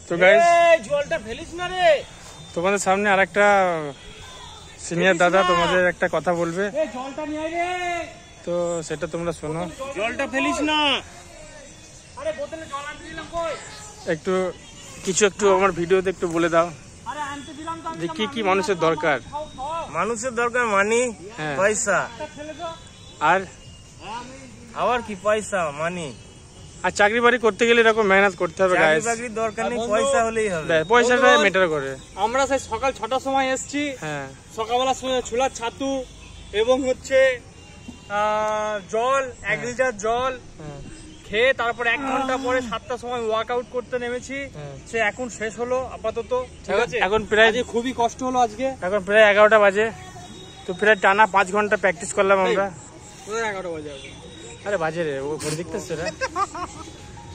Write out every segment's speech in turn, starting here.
তো গাইস জলটা ফেলিস না রে। তোমাদের সামনে আরেকটা সিনিয়র দাদা তোমাদের একটা কথা বলবে, জলটা নিয়ে আয় রে। তো সেটা তোমরা শোনো। জলটা ফেলিস না। আরে বোতলে জল আনতে দিলাম কই? একটু আমার ভিডিওতে একটু বলে দাও আরে আনতে দিলাম তো যে কি কি মানুষের দরকার। মানুষের দরকার মানি, পয়সা, আর আবার কি পয়সা মানি। আর চাকরি বাড়ি করতে গেলে এরকম মেহনত করতে হবে গাইস। চাকরির দরকার নেই, পয়সা হলেই হবে। পয়সাটা ম্যাটার করে। আমরা সেই সকাল 6টার সময় এসেছি। হ্যাঁ, সকালবেলা ছোলার ছাতু এবং হচ্ছে জল 1 লিটার জল খেয়ে তারপর 1 ঘন্টা পরে 7টার সময় ওয়ার্কআউট করতে নেমেছি। সে এখন শেষ হলো আপাতত, ঠিক আছে। এখন প্রায় খুবই কষ্ট হলো আজকে। এখন প্রায় 11টা বাজে, তো প্রায় টানা 5 ঘন্টা প্র্যাকটিস করলাম আমরা। 11টা বাজে? আরে বাজে রে, ও ঘড়ি দেখতেছে রে।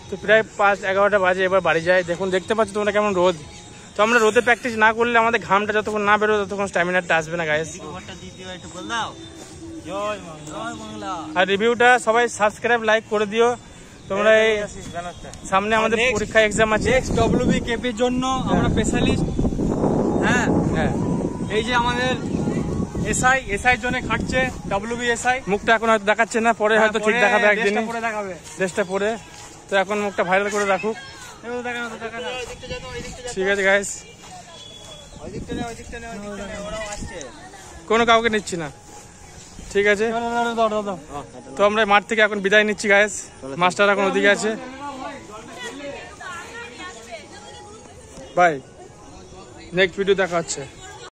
তো প্রায় 5-11টা বাজে, এবার বাড়ি যাই। দেখতে পাচ্ছ তোমরা কেমন রোদ। তো আমরা রোদে প্র্যাকটিস না করলে আমাদের ঘামটা যতক্ষণ না বেরো ততক্ষণ স্ট্যামিনাটা আসবে না গাইস। আর রিভিউটা সবাই সাবস্ক্রাইব লাইক করে দিও তোমরা। এই সামনে আমাদের পরীক্ষা এক্সাম আছে WBKP এর জন্য আমরা স্পেশালিস্ট। হ্যাঁ হ্যাঁ, এই যে আমাদের এসআই জন্য খাটছে WBSI। মুখটা এখন হয়তো দেখাচ্ছে না, পরে হয়তো ঠিক দেখাবে একদিন, পরে দেখাবে ড্রেসটা পরে। তো এখন মুখটা ভাইরাল করে রাখুক, ঠিক আছে গাইস। কোনো কাউকে নিচ্ছি না, ঠিক আছে। তো আমরা মাঠ থেকে এখন বিদায় নিচ্ছি গাইস। মাস্টার এখন ওদিকে আছে, বাই। নেক্সট ভিডিও দেখা হচ্ছে।